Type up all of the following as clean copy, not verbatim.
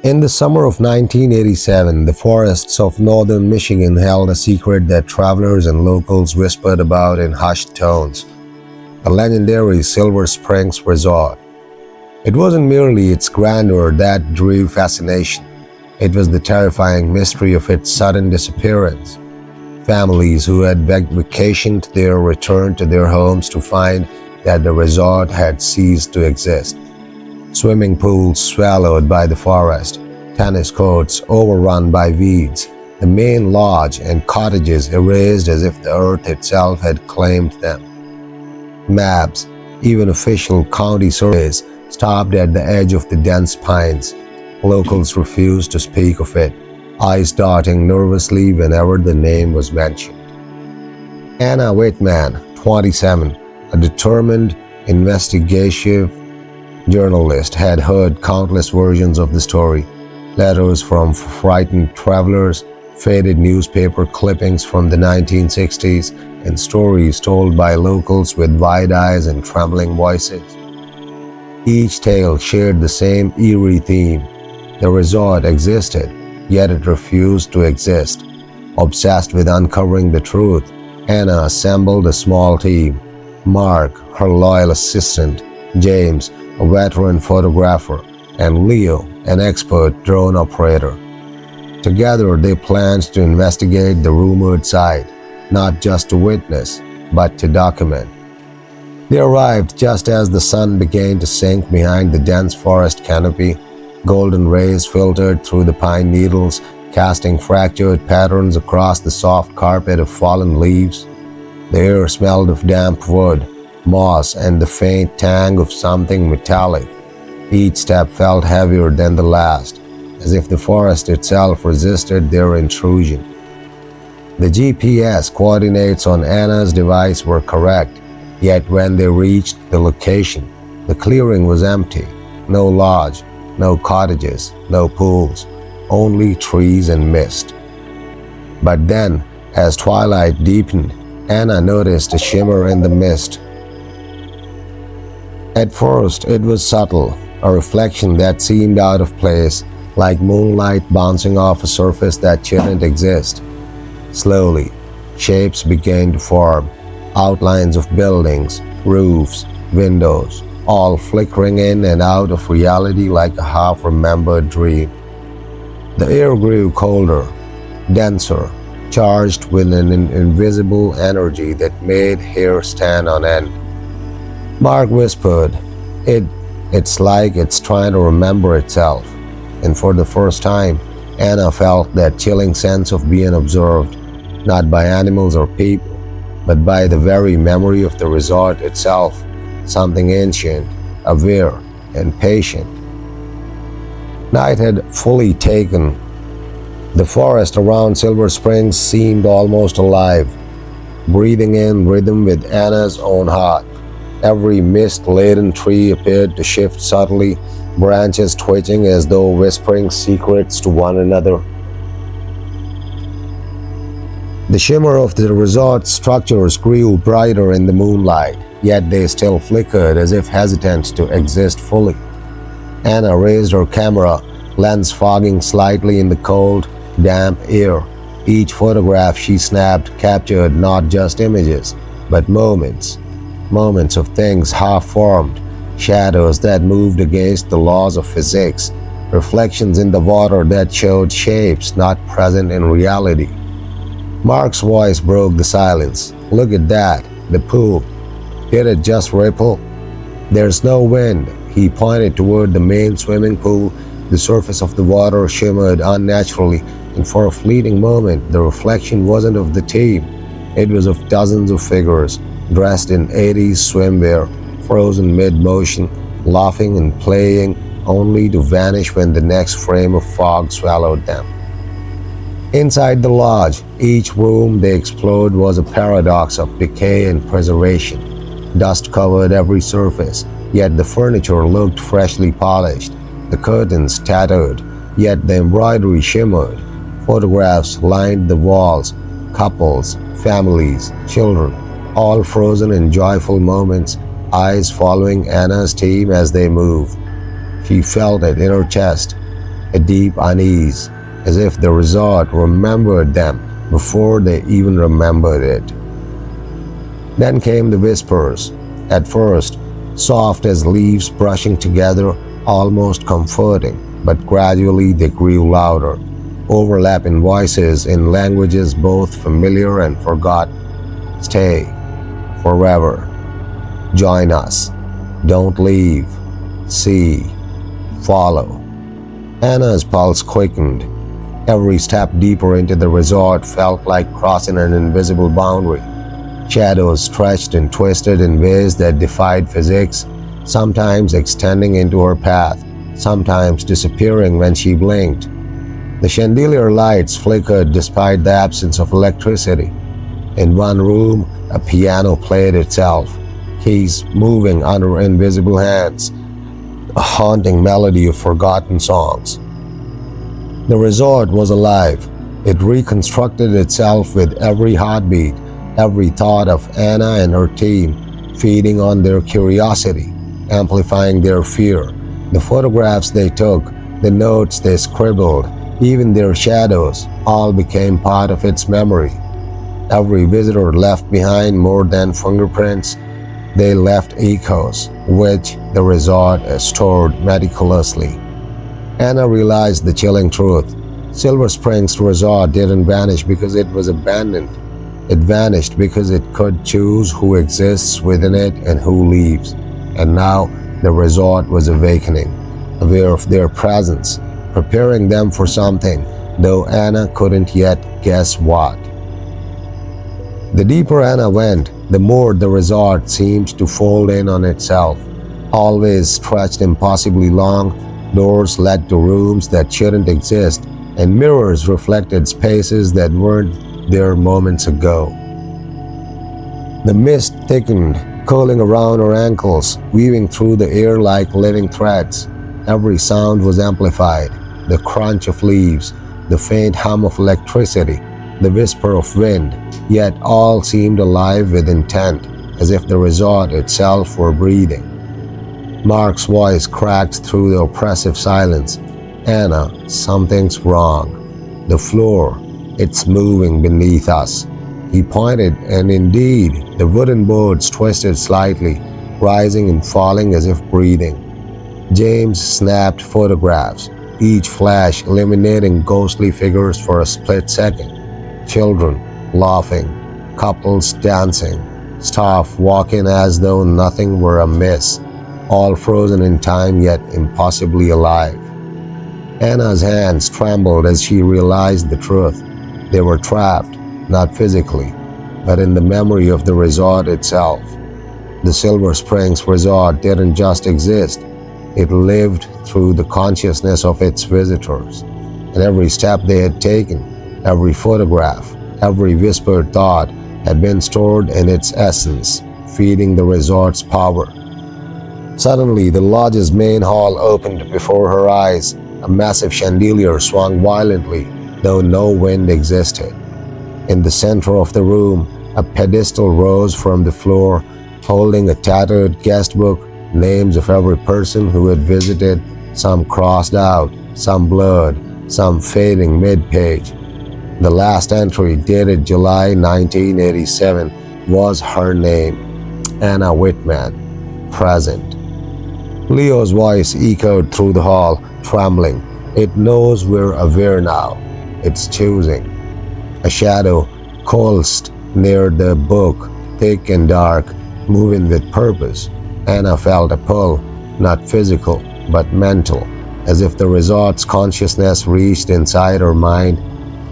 In the summer of 1987, the forests of northern Michigan held a secret that travelers and locals whispered about in hushed tones: the legendary Silver Springs Resort. It wasn't merely its grandeur that drew fascination, it was the terrifying mystery of its sudden disappearance. Families who had vacationed there returned to their homes to find that the resort had ceased to exist. Swimming pools swallowed by the forest, tennis courts overrun by weeds, the main lodge and cottages erased as if the earth itself had claimed them. Maps, even official county surveys, stopped at the edge of the dense pines. Locals refused to speak of it, eyes darting nervously whenever the name was mentioned. Anna Whitman, 27, a determined, investigative journalist, had heard countless versions of the story: letters from frightened travelers, faded newspaper clippings from the 1960s, and stories told by locals with wide eyes and trembling voices. Each tale shared the same eerie theme: the resort existed, yet it refused to exist. Obsessed with uncovering the truth, Anna assembled a small team: Mark, her loyal assistant; James, a veteran photographer; and Leo, an expert drone operator. Together, they planned to investigate the rumored site, not just to witness, but to document. They arrived just as the sun began to sink behind the dense forest canopy. Golden rays filtered through the pine needles, casting fractured patterns across the soft carpet of fallen leaves. The air smelled of damp wood, moss, and the faint tang of something metallic. Each step felt heavier than the last, as if the forest itself resisted their intrusion. The GPS coordinates on Anna's device were correct, yet when they reached the location, the clearing was empty. No lodge, no cottages, no pools, only trees and mist. But then, as twilight deepened, Anna noticed a shimmer in the mist. At first, it was subtle, a reflection that seemed out of place, like moonlight bouncing off a surface that shouldn't exist. Slowly, shapes began to form, outlines of buildings, roofs, windows, all flickering in and out of reality like a half-remembered dream. The air grew colder, denser, charged with an invisible energy that made hair stand on end. Mark whispered, It's like it's trying to remember itself." And for the first time, Anna felt that chilling sense of being observed, not by animals or people, but by the very memory of the resort itself, something ancient, aware, and patient. Night had fully taken. The forest around Silver Springs seemed almost alive, breathing in rhythm with Anna's own heart. Every mist-laden tree appeared to shift subtly, branches twitching as though whispering secrets to one another. The shimmer of the resort's structures grew brighter in the moonlight, yet they still flickered as if hesitant to exist fully. Anna raised her camera, lens fogging slightly in the cold, damp air. Each photograph she snapped captured not just images, but moments of things half-formed, shadows that moved against the laws of physics, reflections in the water that showed shapes not present in reality. Mark's voice broke the silence. "Look at that, the pool. Did it just ripple? There's no wind." He pointed toward the main swimming pool. The surface of the water shimmered unnaturally, and for a fleeting moment, the reflection wasn't of the team. It was of dozens of figures, dressed in 80s swimwear, frozen mid-motion, laughing and playing, only to vanish when the next frame of fog swallowed them. Inside the lodge, each room they explored was a paradox of decay and preservation. Dust covered every surface, yet the furniture looked freshly polished. The curtains tattered, yet the embroidery shimmered. Photographs lined the walls, couples, families, children, all frozen in joyful moments, eyes following Anna's team as they moved. She felt it in her chest. a deep unease, as if the resort remembered them before they even remembered it. Then came the whispers, at first soft as leaves brushing together, almost comforting, but gradually they grew louder, overlapping voices in languages both familiar and forgotten. Stay, forever, join us, don't leave, see, follow. Anna's pulse quickened. Every step deeper into the resort felt like crossing an invisible boundary. Shadows stretched and twisted in ways that defied physics, sometimes extending into her path, sometimes disappearing when she blinked. The chandelier lights flickered despite the absence of electricity. In one room, a piano played itself, keys moving under invisible hands, a haunting melody of forgotten songs. The resort was alive. It reconstructed itself with every heartbeat, every thought of Anna and her team, feeding on their curiosity, amplifying their fear. The photographs they took, the notes they scribbled, even their shadows, all became part of its memory. Every visitor left behind more than fingerprints. They left echoes, which the resort stored meticulously. Anna realized the chilling truth. Silver Springs Resort didn't vanish because it was abandoned. It vanished because it could choose who exists within it and who leaves. And now the resort was awakening, aware of their presence, preparing them for something, though Anna couldn't yet guess what. The deeper Anna went, the more the resort seemed to fold in on itself. Always stretched impossibly long, doors led to rooms that shouldn't exist, and mirrors reflected spaces that weren't there moments ago. The mist thickened, curling around her ankles, weaving through the air like living threads. Every sound was amplified: the crunch of leaves, the faint hum of electricity, the whisper of wind, yet all seemed alive with intent, as if the resort itself were breathing. Mark's voice cracked through the oppressive silence. "Anna, something's wrong. The floor, it's moving beneath us." He pointed, and indeed, the wooden boards twisted slightly, rising and falling as if breathing. James snapped photographs, each flash illuminating ghostly figures for a split second. Children laughing, couples dancing, staff walking as though nothing were amiss, all frozen in time yet impossibly alive. Anna's hands trembled as she realized the truth. They were trapped, not physically, but in the memory of the resort itself. The Silver Springs Resort didn't just exist, it lived through the consciousness of its visitors. And every step they had taken, every photograph, every whispered thought had been stored in its essence, feeding the resort's power. Suddenly, the lodge's main hall opened before her eyes. A massive chandelier swung violently, though no wind existed. In the center of the room, a pedestal rose from the floor, holding a tattered guest book, names of every person who had visited, some crossed out, some blurred, some fading mid-page. The last entry, dated July 1987, was her name, Anna Whitman, present. Leo's voice echoed through the hall, trembling. "It knows we're aware now. It's choosing." A shadow coalesced near the book, thick and dark, moving with purpose. Anna felt a pull, not physical, but mental, as if the resort's consciousness reached inside her mind.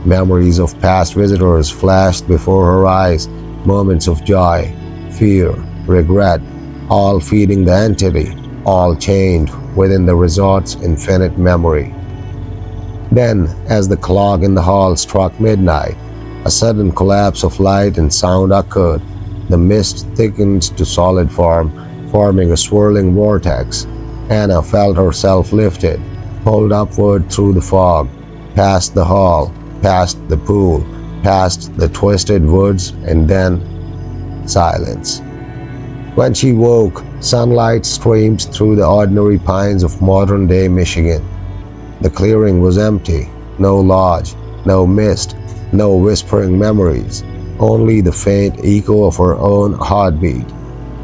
Memories of past visitors flashed before her eyes, moments of joy, fear, regret, all feeding the entity, all chained within the resort's infinite memory. Then, as the clock in the hall struck midnight, a sudden collapse of light and sound occurred. The mist thickened to solid form, forming a swirling vortex. Anna felt herself lifted, pulled upward through the fog, past the hall, past the pool, past the twisted woods, and then silence. When she woke, sunlight streamed through the ordinary pines of modern-day Michigan. The clearing was empty, no lodge, no mist, no whispering memories, only the faint echo of her own heartbeat.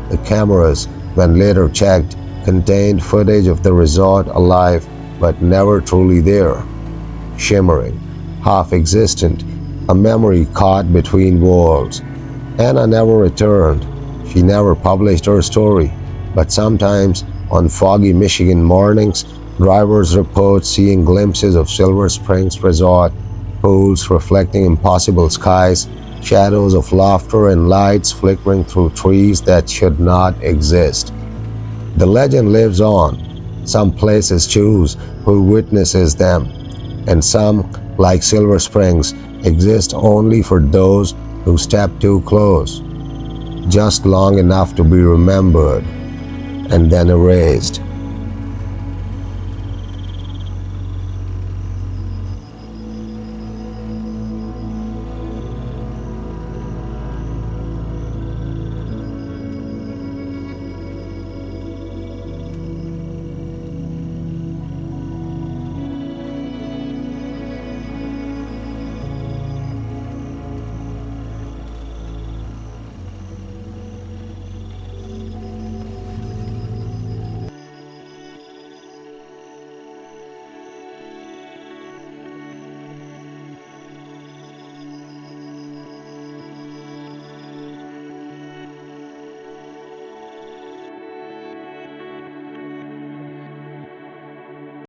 The cameras, when later checked, contained footage of the resort alive but never truly there. Shimmering, half-existent, a memory caught between worlds. Anna never returned. She never published her story, but sometimes on foggy Michigan mornings, drivers report seeing glimpses of Silver Springs Resort, pools reflecting impossible skies, shadows of laughter and lights flickering through trees that should not exist. The legend lives on. Some places choose who witnesses them, and some, like Silver Springs, exist only for those who step too close, just long enough to be remembered and then erased.